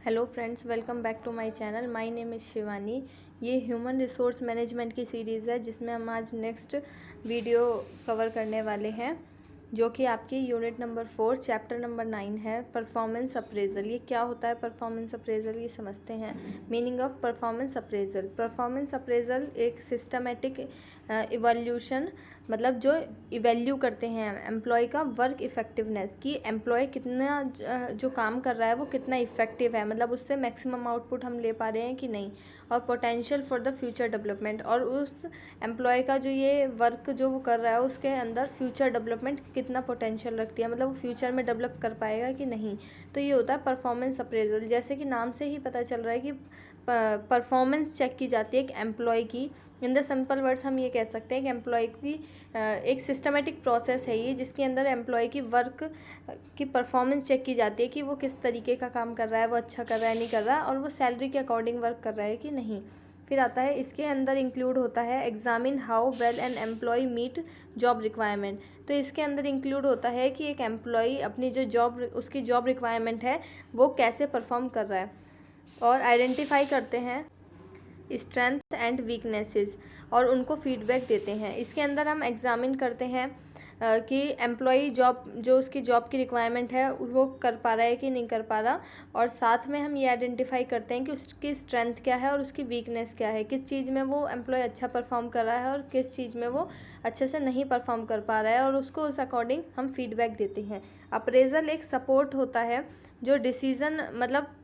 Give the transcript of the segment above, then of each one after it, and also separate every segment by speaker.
Speaker 1: Hello friends, welcome back to my channel. My name is Shivani. ये human resource management की series है जिसमें हम आज नेक्स्ट वीडियो कवर करने वाले हैं, जो कि आपकी यूनिट नंबर 4 चैप्टर नंबर 9 है, परफॉर्मेंस अप्रेजल। ये क्या होता है परफॉर्मेंस अप्रेजल, ये समझते हैं। Meaning of performance appraisal. Performance appraisal एक सिस्टमेटिक इवैल्यूएशन, मतलब जो इवैल्यू करते हैं एम्प्लॉय का वर्क इफ़ेक्टिवनेस, कि एम्प्लॉय कितना जो काम कर रहा है वो कितना इफ़ेक्टिव है, मतलब उससे मैक्सिमम आउटपुट हम ले पा रहे हैं कि नहीं। और potential for the future development, और उस एम्प्लॉय का जो ये वर्क जो वो कर रहा है उसके अंदर फ्यूचर डेवलपमेंट कितना पोटेंशियल रखती है, मतलब वो फ्यूचर में डेवलप कर पाएगा कि नहीं। तो ये होता है परफॉर्मेंस अप्रेजल। जैसे कि नाम से ही पता चल रहा है कि परफॉर्मेंस चेक की जाती है एक एम्प्लॉय की। इन द सिंपल वर्ड्स हम ये कह सकते हैं कि एम्प्लॉय की एक सिस्टमेटिक प्रोसेस है ये, जिसके अंदर एम्प्लॉय की वर्क की परफॉर्मेंस चेक की जाती है कि वो किस तरीके का काम कर रहा है, वो अच्छा कर रहा है नहीं कर रहा, और वो सैलरी के अकॉर्डिंग वर्क कर रहा है कि नहीं। फिर आता है, इसके अंदर इंक्लूड होता है examine how well an employee meet job requirement. तो इसके अंदर इंक्लूड होता है कि एक एम्प्लॉय अपनी जो जॉब उसकी जॉब रिक्वायरमेंट है वो कैसे परफॉर्म कर रहा है। और आइडेंटिफाई करते हैं स्ट्रेंथ एंड वीकनेसेस, और उनको फीडबैक देते हैं। इसके अंदर हम एग्जामिन करते हैं कि एम्प्लॉई जॉब जो उसकी जॉब की रिक्वायरमेंट है वो कर पा रहा है कि नहीं कर पा रहा, और साथ में हम ये आइडेंटिफाई करते हैं कि उसकी स्ट्रेंथ क्या है और उसकी वीकनेस क्या है, किस चीज़ में वो एम्प्लॉय अच्छा परफॉर्म कर रहा है और किस चीज़ में वो अच्छे से नहीं परफॉर्म कर पा रहा है, और उसको उस अकॉर्डिंग हम फीडबैक देते हैं। अप्रेजल एक सपोर्ट होता है जो डिसीज़न, मतलब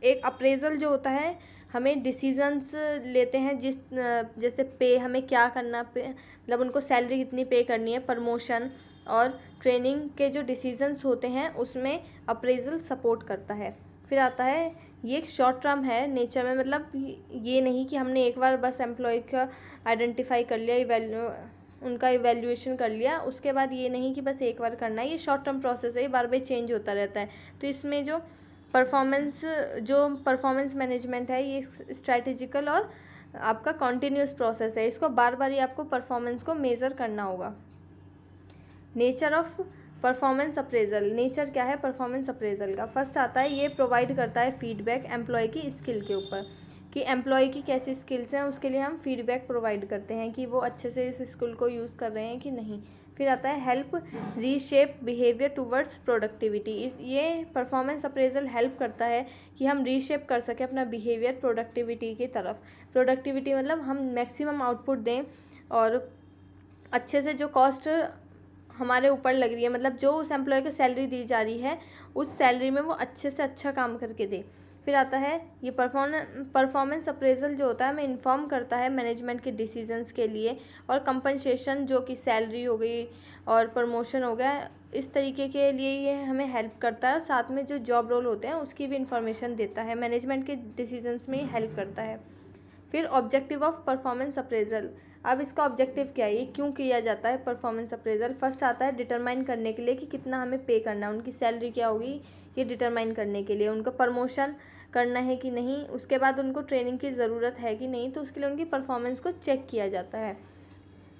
Speaker 1: एक अप्रेजल जो होता है हमें डिसीजंस लेते हैं, जैसे पे हमें क्या करना, पे मतलब उनको सैलरी कितनी पे करनी है, प्रमोशन और ट्रेनिंग के जो डिसीजंस होते हैं उसमें अप्रेजल सपोर्ट करता है। फिर आता है, ये एक शॉर्ट टर्म है नेचर में, मतलब ये नहीं कि हमने एक बार बस एम्प्लॉय का आइडेंटिफाई कर लिया, उनका इवैल्यूएशन कर लिया, उसके बाद ये नहीं कि बस एक बार करना है। ये शॉर्ट टर्म प्रोसेस है, ये बार बार चेंज होता रहता है। तो इसमें जो परफॉर्मेंस मैनेजमेंट है ये स्ट्रैटेजिकल और आपका कॉन्टीन्यूस प्रोसेस है, इसको बार बार ही आपको परफॉर्मेंस को मेज़र करना होगा। Nature of performance appraisal. Nature क्या है परफॉर्मेंस अप्रेजल का? फर्स्ट आता है, ये प्रोवाइड करता है फीडबैक एम्प्लॉय की स्किल के ऊपर, कि एम्प्लॉय की कैसी स्किल्स हैं उसके लिए हम फीडबैक प्रोवाइड करते हैं कि वो अच्छे से इस स्किल को यूज़ कर रहे हैं कि नहीं। फिर आता है help reshape behaviour towards productivity. ये परफॉर्मेंस अप्रेजल हेल्प करता है कि हम रीशेप कर सकें अपना बिहेवियर प्रोडक्टिविटी की तरफ। प्रोडक्टिविटी मतलब हम मैक्सिमम आउटपुट दें और अच्छे से जो कॉस्ट हमारे ऊपर लग रही है, मतलब जो उस एम्प्लॉय को सैलरी दी जा रही है उस सैलरी में वो अच्छे से अच्छा काम करके दे। फिर आता है, ये परफॉर्मेंस अप्रेजल जो होता है हमें इन्फॉर्म करता है मैनेजमेंट के डिसीजंस के लिए, और कंपनसेशन जो कि सैलरी हो गई और प्रमोशन हो गया, इस तरीके के लिए ये हमें हेल्प करता है। और साथ में जो जॉब रोल होते हैं उसकी भी इंफॉर्मेशन देता है, मैनेजमेंट के डिसीजंस में हेल्प करता है। फिर ऑब्जेक्टिव ऑफ परफॉर्मेंस अप्रेजल। अब इसका ऑब्जेक्टिव क्या है, ये क्यों किया जाता है परफॉर्मेंस अप्रेजल? फर्स्ट आता है डिटरमाइन करने के लिए कि कितना हमें पे करना है, उनकी सैलरी क्या होगी ये डिटरमाइन करने के लिए, उनका प्रमोशन करना है कि नहीं, उसके बाद उनको ट्रेनिंग की ज़रूरत है कि नहीं, तो उसके लिए उनकी परफॉर्मेंस को चेक किया जाता है।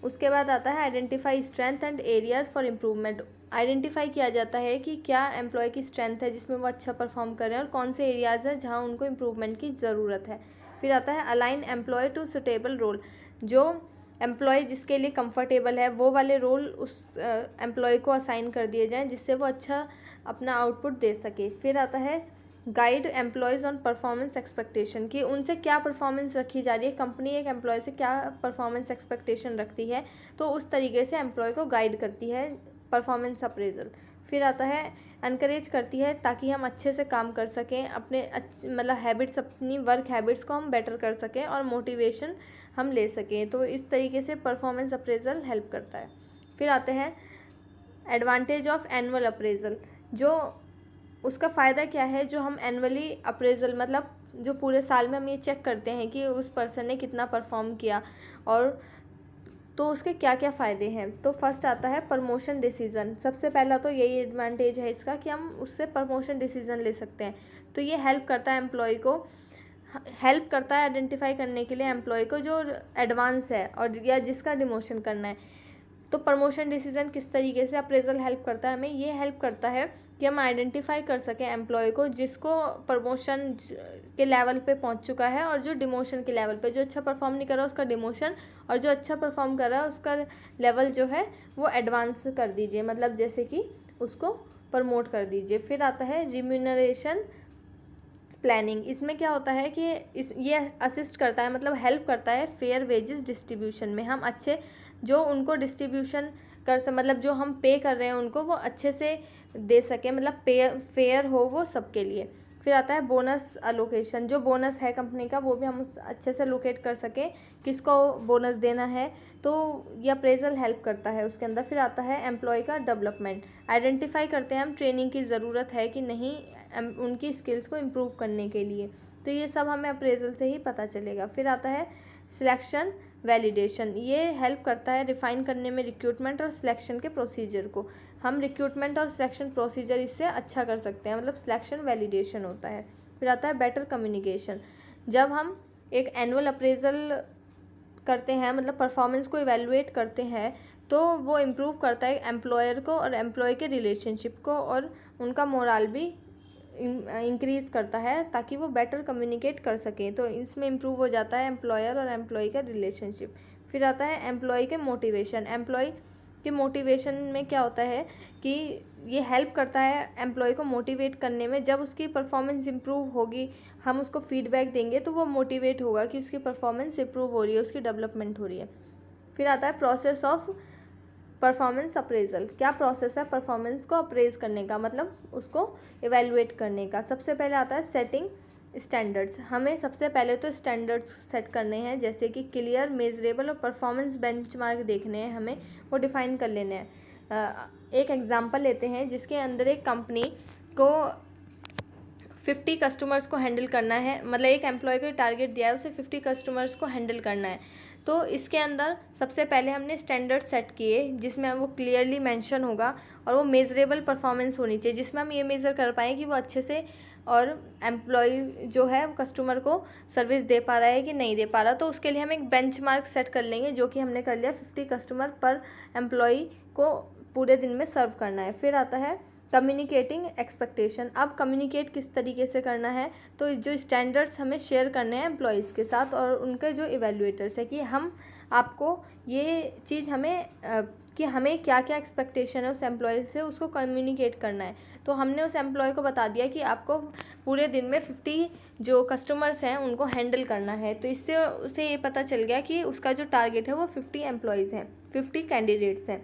Speaker 1: उसके बाद आता है identify strength and areas for improvement. Identify किया जाता है कि क्या एम्प्लॉय की स्ट्रेंथ है जिसमें वो अच्छा परफॉर्म कर रहे हैं, और कौन से एरियाज़ हैं जहाँ उनको इम्प्रूवमेंट की ज़रूरत है। फिर आता है align employee to suitable role. जो एम्प्लॉय जिसके लिए कंफर्टेबल है वो वाले रोल उस एम्प्लॉय को असाइन कर दिए जाएँ जिससे वो अच्छा अपना आउटपुट दे सके। फिर आता है guide employees on performance expectation, कि उनसे क्या परफॉर्मेंस रखी जा रही है, कंपनी एक एम्प्लॉय से क्या परफॉर्मेंस एक्सपेक्टेशन रखती है, तो उस तरीके से एम्प्लॉय को गाइड करती है परफॉर्मेंस अप्रेजल। फिर आता है एनकरेज करती है ताकि हम अच्छे से काम कर सकें, अपने मतलब हैबिट्स, अपनी वर्क हैबिट्स को हम बेटर कर सकें और मोटिवेशन हम ले सकें। तो इस तरीके से परफॉर्मेंस अप्रेजल हेल्प करता है। फिर आते हैं एडवांटेज ऑफ एनुअल अप्रेजल। जो उसका फ़ायदा क्या है, जो हम एनुअली अप्रेजल, मतलब जो पूरे साल में हम ये चेक करते हैं कि उस पर्सन ने कितना परफॉर्म किया, और तो उसके क्या क्या फ़ायदे हैं। तो फर्स्ट आता है प्रमोशन डिसीज़न। सबसे पहला तो यही एडवांटेज है इसका कि हम उससे प्रमोशन डिसीज़न ले सकते हैं। तो ये हेल्प करता है एम्प्लॉय को, हेल्प करता है आइडेंटिफाई करने के लिए एम्प्लॉय को जो एडवांस है और या जिसका डिमोशन करना है। तो प्रमोशन डिसीजन किस तरीके से अप्रेजल हेल्प करता है हमें, ये हेल्प करता है कि हम आइडेंटिफाई कर सकें एम्प्लॉय को जिसको प्रमोशन के लेवल पे पहुंच चुका है और जो डिमोशन के लेवल पे, जो अच्छा परफॉर्म नहीं कर रहा उसका डिमोशन, और जो अच्छा परफॉर्म कर रहा है उसका लेवल जो है वो एडवांस कर दीजिए, मतलब जैसे कि उसको प्रमोट कर दीजिए। फिर आता है रिम्यूनरेशन प्लानिंग। इसमें क्या होता है कि ये असिस्ट करता है, मतलब हेल्प करता है फेयर वेजेस डिस्ट्रीब्यूशन में। हम अच्छे जो उनको डिस्ट्रीब्यूशन मतलब जो हम पे कर रहे हैं उनको वो अच्छे से दे सकें, मतलब फेयर हो वो सबके लिए। फिर आता है बोनस अलोकेशन। जो बोनस है कंपनी का वो भी हम उस अच्छे से लोकेट कर सकें किसको बोनस देना है, तो ये अप्रेजल हेल्प करता है उसके अंदर। फिर आता है एम्प्लॉय का डेवलपमेंट। आइडेंटिफाई करते हैं हम ट्रेनिंग की ज़रूरत है कि नहीं उनकी स्किल्स को इम्प्रूव करने के लिए, तो ये सब हमें अप्रेजल से ही पता चलेगा। फिर आता है सिलेक्शन वैलिडेशन। ये हेल्प करता है रिफ़ाइन करने में रिक्रूटमेंट और सिलेक्शन के प्रोसीजर को। हम रिक्रूटमेंट और सिलेक्शन प्रोसीजर इससे अच्छा कर सकते हैं, मतलब सिलेक्शन वैलिडेशन होता है। फिर आता है बेटर कम्युनिकेशन। जब हम एक एनुअल अप्रेजल करते हैं, मतलब परफॉर्मेंस को इवेलुएट करते हैं, तो वो इम्प्रूव करता है एम्प्लॉयर को और एम्प्लॉय के रिलेशनशिप को, और उनका मोराल भी इंक्रीज़ करता है ताकि वो बेटर कम्युनिकेट कर सकें। तो इसमें इम्प्रूव हो जाता है एम्प्लॉयर और एम्प्लॉय का रिलेशनशिप। फिर आता है एम्प्लॉय के मोटिवेशन। एम्प्लॉय के मोटिवेशन में क्या होता है कि ये हेल्प करता है एम्प्लॉय को मोटिवेट करने में। जब उसकी परफॉर्मेंस इम्प्रूव होगी, हम उसको फीडबैक देंगे तो वो मोटिवेट होगा कि उसकी परफॉर्मेंस इम्प्रूव हो रही है, उसकी डेवलपमेंट हो रही है। फिर आता है प्रोसेस ऑफ परफॉर्मेंस अप्रेजल। क्या प्रोसेस है परफॉर्मेंस को अप्रेज करने का, मतलब उसको इवेलुएट करने का। सबसे पहले आता है सेटिंग स्टैंडर्ड्स। हमें सबसे पहले तो स्टैंडर्ड्स सेट करने हैं, जैसे कि क्लियर, मेजरेबल और परफॉर्मेंस बेंचमार्क देखने हैं हमें, वो डिफाइन कर लेने हैं। एक एग्जांपल लेते हैं जिसके अंदर एक कंपनी को 50 कस्टमर्स को हैंडल करना है, मतलब एक एम्प्लॉय को टारगेट दिया है उसे 50 कस्टमर्स को हैंडल करना है। तो इसके अंदर सबसे पहले हमने स्टैंडर्ड सेट किए जिसमें वो क्लियरली मेंशन होगा, और वो मेजरेबल परफॉर्मेंस होनी चाहिए जिसमें हम ये मेज़र कर पाएँ कि वो अच्छे से और एम्प्लॉय जो है वो कस्टमर को सर्विस दे पा रहा है कि नहीं दे पा रहा। तो उसके लिए हम एक बेंचमार्क सेट कर लेंगे, जो कि हमने कर लिया 50 कस्टमर पर एम्प्लॉय को पूरे दिन में सर्व करना है। फिर आता है कम्युनिकेटिंग एक्सपेक्टेशन। अब कम्युनिकेट किस तरीके से करना है, तो जो स्टैंडर्ड्स हमें शेयर करने हैं एम्प्लॉयज़ के साथ और उनके जो इवेल्युएटर्स है कि हम आपको ये चीज़ हमें कि हमें क्या क्या एक्सपेक्टेशन है उस एम्प्लॉय से, उसको कम्युनिकेट करना है। तो हमने उस एम्प्लॉय को बता दिया कि आपको पूरे दिन में 50 जो कस्टमर्स हैं उनको हैंडल करना है। तो इससे उसे ये पता चल गया कि उसका जो टारगेट है वो 50 एम्प्लॉयज़ हैं, 50 कैंडिडेट्स हैं।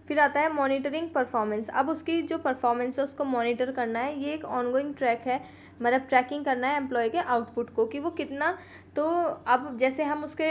Speaker 1: फिर आता है मॉनिटरिंग परफॉर्मेंस। अब उसकी जो परफॉर्मेंस है उसको मॉनिटर करना है। ये एक ऑनगोइंग ट्रैक है, मतलब ट्रैकिंग करना है एम्प्लॉय के आउटपुट को कि वो कितना, तो अब जैसे हम उसके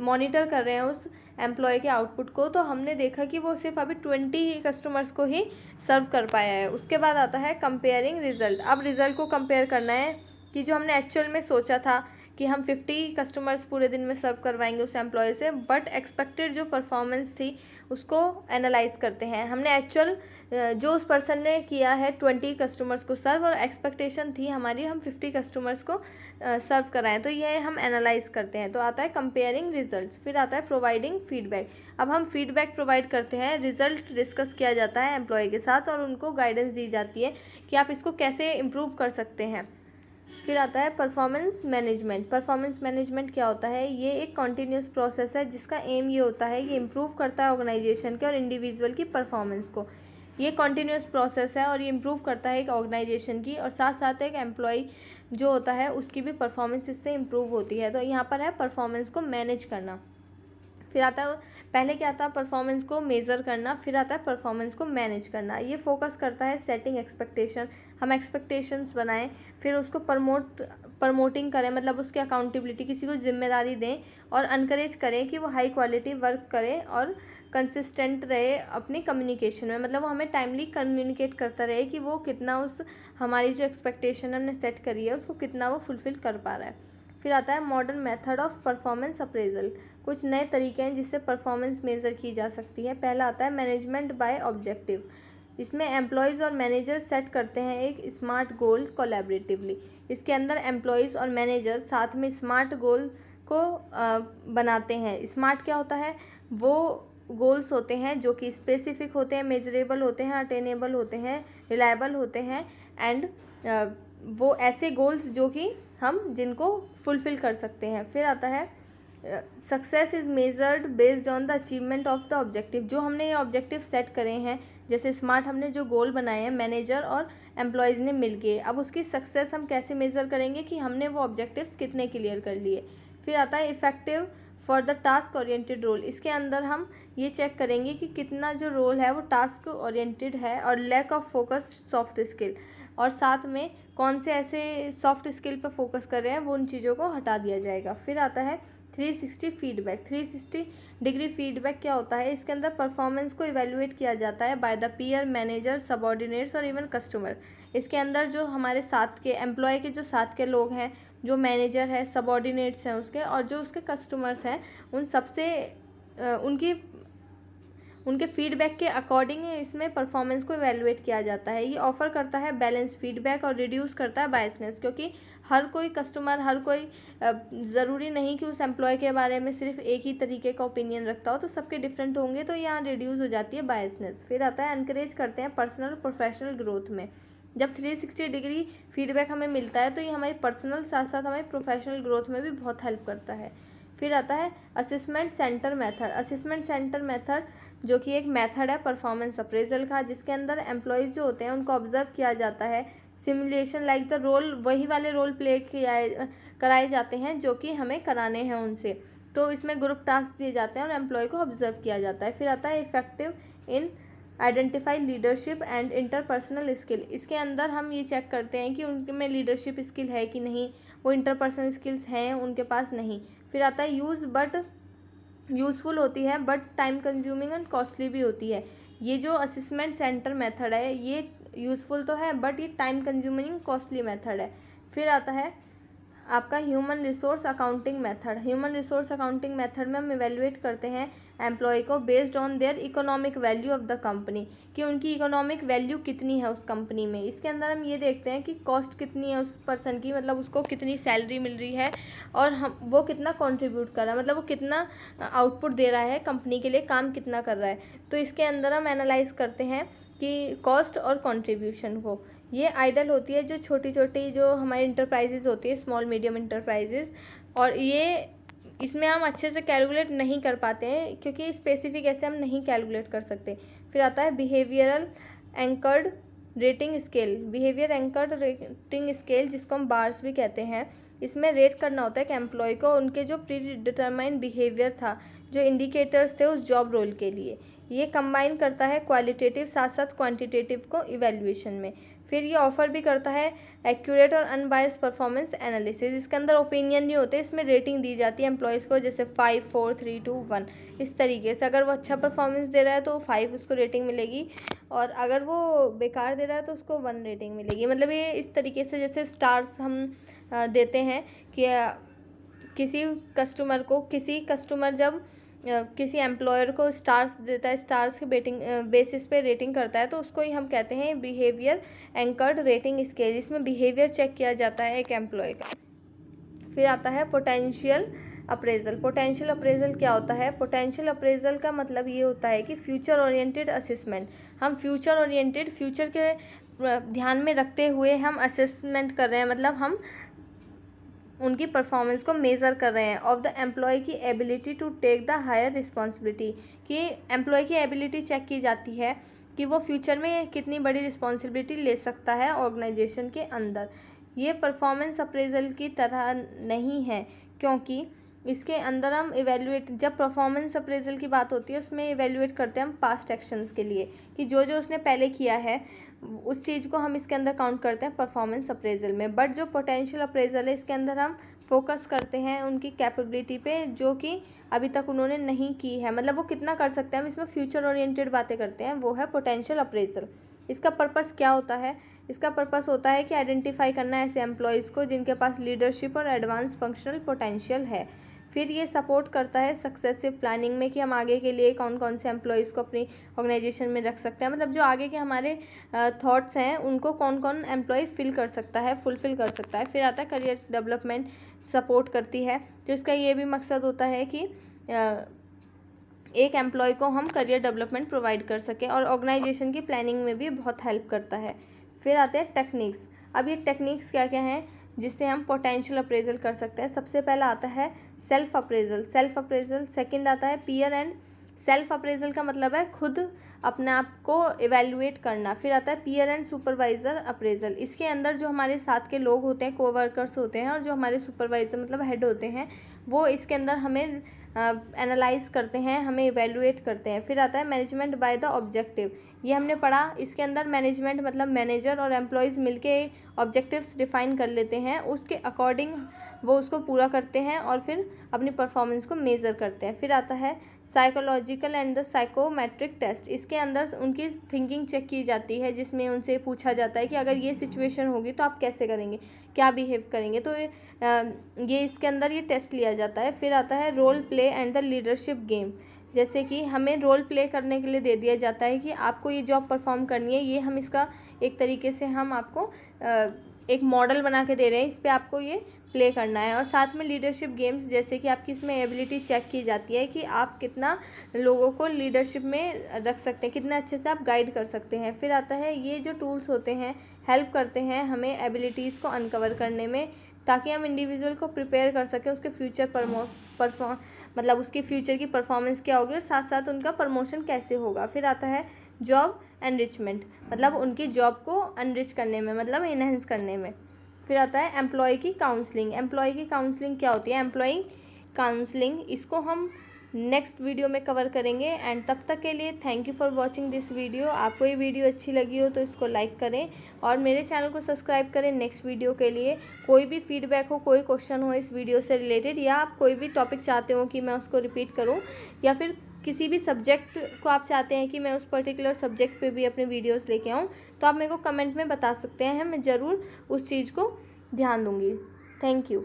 Speaker 1: मॉनिटर कर रहे हैं उस एम्प्लॉय के आउटपुट को, तो हमने देखा कि वो सिर्फ अभी 20 कस्टमर्स को ही सर्व कर पाया है। उसके बाद आता है कंपेयरिंग रिजल्ट। अब रिज़ल्ट को कंपेयर करना है कि जो हमने एक्चुअल में सोचा था कि हम 50 कस्टमर्स पूरे दिन में सर्व करवाएंगे उस एम्प्लॉय से, बट एक्सपेक्टेड जो परफॉर्मेंस थी उसको एनालाइज करते हैं। हमने एक्चुअल जो उस पर्सन ने किया है 20 कस्टमर्स को सर्व, और एक्सपेक्टेशन थी हमारी हम 50 कस्टमर्स को सर्व कराएं, तो ये हम एनालाइज करते हैं। तो आता है कंपेयरिंग रिजल्ट्स। फिर आता है प्रोवाइडिंग फीडबैक। अब हम फीडबैक प्रोवाइड करते हैं, रिजल्ट डिस्कस किया जाता है एम्प्लॉय के साथ और उनको गाइडेंस दी जाती है कि आप इसको कैसे इम्प्रूव कर सकते हैं। फिर आता है परफॉर्मेंस मैनेजमेंट। परफॉर्मेंस मैनेजमेंट क्या होता है, ये एक कॉन्टीन्यूस प्रोसेस है जिसका एम ये होता है कि इम्प्रूव करता है ऑर्गेनाइजेशन के और इंडिविजुअल की परफॉर्मेंस को। ये कॉन्टीन्यूस प्रोसेस है और ये इम्प्रूव करता है एक ऑर्गेनाइजेशन की, और साथ साथ एक एम्प्लॉय जो होता है उसकी भी परफॉर्मेंस इससे इम्प्रूव होती है। तो यहाँ पर है परफॉर्मेंस को मैनेज करना। फिर आता है, पहले क्या आता है परफॉर्मेंस को मेज़र करना, फिर आता है परफॉर्मेंस को मैनेज करना। ये फोकस करता है सेटिंग एक्सपेक्टेशन, हम एक्सपेक्टेशंस बनाएं, फिर उसको प्रमोटिंग करें, मतलब उसकी अकाउंटेबिलिटी, किसी को जिम्मेदारी दें और अनकरेज करें कि वो हाई क्वालिटी वर्क करे और कंसिस्टेंट रहे अपनी कम्युनिकेशन में, मतलब वो हमें टाइमली कम्युनिकेट करता रहे कि वो कितना उस हमारी जो एक्सपेक्टेशन हमने सेट करी है उसको कितना वो फुलफ़िल कर पा रहा है। फिर आता है modern method of performance appraisal. कुछ नए तरीके हैं जिससे परफॉर्मेंस मेज़र की जा सकती है। पहला आता है मैनेजमेंट बाय ऑब्जेक्टिव। इसमें एम्प्लॉयज़ और मैनेजर सेट करते हैं एक स्मार्ट गोल कोलैबोरेटिवली। इसके अंदर एम्प्लॉयज़ और मैनेजर साथ में स्मार्ट गोल को बनाते हैं। स्मार्ट क्या होता है, वो गोल्स होते हैं जो कि स्पेसिफिक होते हैं, मेजरेबल होते हैं, अटेनेबल होते हैं, रिलायबल होते हैं एंड वो ऐसे गोल्स जो कि हम जिनको फुलफ़िल कर सकते हैं। फिर आता है success is measured based on the achievement of the objective. जो हमने ये ऑब्जेक्टिव सेट करे हैं, जैसे स्मार्ट हमने जो गोल बनाए हैं मैनेजर और एम्प्लॉयज़ ने मिलके, अब उसकी सक्सेस हम कैसे मेज़र करेंगे कि हमने वो ऑब्जेक्टिव्स कितने क्लियर कर लिए। फिर आता है effective for the task oriented role. इसके अंदर हम ये चेक करेंगे कि कितना जो रोल है वो टास्क ओरिएंटेड है और lack of focus soft skill, और साथ में कौन से ऐसे सॉफ्ट स्किल पर फोकस कर रहे हैं वो उन चीज़ों को हटा दिया जाएगा। फिर आता है 360 फीडबैक। 360 डिग्री फीडबैक क्या होता है? इसके अंदर परफॉर्मेंस को इवेल्युएट किया जाता है by the peer, manager, subordinates और इवन कस्टमर। इसके अंदर जो हमारे साथ के एम्प्लॉय के जो साथ के लोग हैं, जो मैनेजर है, सबऑर्डिनेट्स हैं उसके, और जो उसके कस्टमर्स हैं, उन सबसे उनके फीडबैक के अकॉर्डिंग इसमें परफॉर्मेंस को इवेल्युएट किया जाता है। ये ऑफ़र करता है बैलेंस फीडबैक और रिड्यूस करता है बायसनेस, क्योंकि हर कोई कस्टमर, हर कोई ज़रूरी नहीं कि उस एम्प्लॉय के बारे में सिर्फ एक ही तरीके का ओपिनियन रखता हो, तो सबके डिफरेंट होंगे, तो यहाँ रिड्यूस हो जाती है बायसनेस। फिर आता है एनकरेज करते हैं पर्सनल प्रोफेशनल ग्रोथ में। जब 360 डिग्री फीडबैक हमें मिलता है तो ये हमारी पर्सनल साथ साथ हमारी प्रोफेशनल ग्रोथ में भी बहुत हेल्प करता है। फिर आता है assessment centre method. Assessment centre method जो कि एक मेथड है परफॉर्मेंस अप्रेजल का, जिसके अंदर एम्प्लॉयज़ जो होते हैं उनको ऑब्जर्व किया जाता है। सिमुलेशन लाइक द रोल, वही वाले रोल प्ले कराए जाते हैं जो कि हमें कराने हैं उनसे, तो इसमें ग्रुप टास्क दिए जाते हैं और एम्प्लॉय को ऑब्जर्व किया जाता है। फिर आता है effective in identify leadership and interpersonal skill. इसके अंदर हम ये चेक करते हैं कि उनमें लीडरशिप स्किल है कि नहीं, वो इंटरपर्सनल स्किल्स हैं उनके पास नहीं। फिर आता है यूज़फुल होती है but time consuming and costly भी होती है। ये जो असेसमेंट सेंटर मेथड है ये यूज़फुल तो है बट ये टाइम कंज्यूमिंग कॉस्टली मेथड है। फिर आता है आपका human resource accounting method. Human resource accounting method में हम इवेल्युएट करते हैं एम्प्लॉय को based on their economic value of the company, कि उनकी इकोनॉमिक वैल्यू कितनी है उस कंपनी में। इसके अंदर हम ये देखते हैं कि कॉस्ट कितनी है उस पर्सन की, मतलब उसको कितनी सैलरी मिल रही है और वो कितना कंट्रीब्यूट कर रहा है, मतलब वो कितना आउटपुट दे रहा है कंपनी के लिए, काम कितना कर रहा है। तो इसके अंदर हम एनालाइज करते हैं कि कॉस्ट और कंट्रीब्यूशन को। ये आइडल होती है जो छोटी छोटी जो हमारी इंटरप्राइजेज होती है, स्मॉल मीडियम इंटरप्राइजेज, और ये इसमें हम अच्छे से कैलकुलेट नहीं कर पाते हैं क्योंकि स्पेसिफिक ऐसे हम नहीं कैलकुलेट कर सकते। फिर आता है behavioural anchored rating scale. Behaviour anchored rating scale जिसको हम बार्स भी कहते हैं, इसमें रेट करना होता है कि एम्प्लॉय को उनके जो प्री डिटरमाइंड बिहेवियर था, जो इंडिकेटर्स थे उस जॉब रोल के लिए। ये कंबाइन करता है क्वालिटेटिव साथ साथ क्वांटिटेटिव को इवैल्यूएशन में। फिर ये ऑफ़र भी करता है एक्यूरेट और अनबायस परफॉर्मेंस एनालिसिस। इसके अंदर ओपिनियन नहीं होते, इसमें रेटिंग दी जाती है एम्प्लॉयज़ को, जैसे 5, 4, 3, 2, 1 इस तरीके से। अगर वो अच्छा परफॉर्मेंस दे रहा है तो 5 उसको रेटिंग मिलेगी, और अगर वो बेकार दे रहा है तो उसको 1 रेटिंग मिलेगी। मतलब ये इस तरीके से जैसे स्टार्स हम देते हैं कि किसी कस्टमर जब किसी एम्प्लॉयर को स्टार्स देता है, स्टार्स के बेसिस पे रेटिंग करता है, तो उसको ही हम कहते हैं बिहेवियर एंकर्ड रेटिंग स्केल। इसमें बिहेवियर चेक किया जाता है एक एम्प्लॉय का। फिर आता है पोटेंशियल अप्रेजल। पोटेंशियल अप्रेजल क्या होता है? पोटेंशियल अप्रेजल का मतलब ये होता है कि फ्यूचर ओरिएंटेड असेसमेंट। हम फ्यूचर ओरिएंटेड, फ्यूचर के ध्यान में रखते हुए हम असेसमेंट कर रहे हैं, मतलब हम उनकी परफॉर्मेंस को मेज़र कर रहे हैं ऑफ द एम्प्लॉय की ability to take the higher responsibility, कि एम्प्लॉय की एबिलिटी चेक की जाती है कि वो फ्यूचर में कितनी बड़ी रिस्पॉन्सिबिलिटी ले सकता है ऑर्गेनाइजेशन के अंदर। ये परफॉर्मेंस अप्रेजल की तरह नहीं है, क्योंकि इसके अंदर हम इवेल्युएट, जब परफॉर्मेंस अप्रेजल की बात होती है उसमें इवेल्युएट करते हैं हम पास्ट एक्शंस के लिए, कि जो जो उसने पहले किया है उस चीज़ को हम इसके अंदर काउंट करते हैं परफॉर्मेंस अप्रेजल में। बट जो पोटेंशियल अप्रेजल है इसके अंदर हम फोकस करते हैं उनकी कैपेबिलिटी पे, जो कि अभी तक उन्होंने नहीं की है, मतलब वो कितना कर सकते हैं, हम इसमें फ्यूचर ओरिएंटेड बातें करते हैं, वो है पोटेंशियल अप्रेजल। इसका पर्पस क्या होता है? इसका पर्पस होता है कि आइडेंटिफाई करना है ऐसे एम्प्लॉयज़ को जिनके पास लीडरशिप और एडवांस फंक्शनल पोटेंशियल है। फिर ये सपोर्ट करता है सक्सेसिव प्लानिंग में, कि हम आगे के लिए कौन कौन से एम्प्लॉयज़ को अपनी ऑर्गेनाइजेशन में रख सकते हैं, मतलब जो आगे के हमारे थॉट्स हैं उनको कौन कौन एम्प्लॉय फुलफ़िल कर सकता है। फिर आता है करियर डेवलपमेंट सपोर्ट करती है, तो इसका ये भी मकसद होता है कि एक एम्प्लॉय को हम करियर डेवलपमेंट प्रोवाइड कर सकें, और ऑर्गेनाइजेशन की प्लानिंग में भी बहुत हेल्प करता है। फिर आते हैं टेक्निक्स। अब ये टेक्निक्स क्या क्या हैं जिससे हम पोटेंशियल अप्रेजल कर सकते हैं। सबसे पहला आता है सेल्फ अप्रेजल। सेकंड आता है पीयर एंड सेल्फ अप्रेजल का मतलब है खुद अपने आप को इवेल्युएट करना। फिर आता है पीयर एंड सुपरवाइज़र अप्रेजल। इसके अंदर जो हमारे साथ के लोग होते हैं, कोवर्कर्स होते हैं, और जो हमारे सुपरवाइज़र मतलब हेड होते हैं, वो इसके अंदर हमें एनालाइज करते हैं, हमें इवेल्युएट करते हैं। फिर आता है मैनेजमेंट बाय द ऑब्जेक्टिव। ये हमने पढ़ा, इसके अंदर मैनेजमेंट मतलब मैनेजर और एम्प्लॉयज़ मिलके ऑब्जेक्टिव्स डिफाइन कर लेते हैं, उसके अकॉर्डिंग वो उसको पूरा करते हैं और फिर अपनी परफॉर्मेंस को मेज़र करते हैं। फिर आता है psychological and the psychometric test. इसके अंदर उनकी थिंकिंग चेक की जाती है, जिसमें उनसे पूछा जाता है कि अगर ये सिचुएशन होगी तो आप कैसे करेंगे, क्या बिहेव करेंगे। तो ये इसके अंदर ये टेस्ट लिया जाता है। फिर आता है role play and the leadership game. जैसे कि हमें रोल प्ले करने के लिए दे दिया जाता है कि आपको ये जॉब परफॉर्म करनी है, ये हम इसका एक तरीके से हम आपको एक मॉडल बना के दे रहे हैं, इस पर आपको ये प्ले करना है। और साथ में लीडरशिप गेम्स, जैसे कि आपकी इसमें एबिलिटी चेक की जाती है कि आप कितना लोगों को लीडरशिप में रख सकते हैं, कितना अच्छे से आप गाइड कर सकते हैं। फिर आता है ये जो टूल्स होते हैं हेल्प करते हैं हमें एबिलिटीज़ को अनकवर करने में, ताकि हम इंडिविजुअल को प्रिपेयर कर सकें उसके फ्यूचर मतलब उसकी फ्यूचर की परफॉर्मेंस क्या होगी और साथ साथ उनका प्रमोशन कैसे होगा। फिर आता है जॉब एनरिचमेंट, मतलब उनकी जॉब को अनरिच करने में, मतलब इनहेंस करने में। फिर आता है एम्प्लॉय की काउंसलिंग क्या होती है। एम्प्लॉय काउंसलिंग, इसको हम नेक्स्ट वीडियो में कवर करेंगे। एंड तब तक के लिए thank you for watching this video. आपको ये वीडियो अच्छी लगी हो तो इसको लाइक करें और मेरे चैनल को सब्सक्राइब करें नेक्स्ट वीडियो के लिए। कोई भी फीडबैक हो, कोई क्वेश्चन हो इस वीडियो से रिलेटेड, या आप कोई भी टॉपिक चाहते हो कि मैं उसको रिपीट करूं, या फिर किसी भी सब्जेक्ट को आप चाहते हैं कि मैं उस पर्टिकुलर सब्जेक्ट पे भी अपने वीडियोस लेके आऊँ, तो आप मेरे को कमेंट में बता सकते हैं, मैं ज़रूर उस चीज़ को ध्यान दूँगी। Thank you.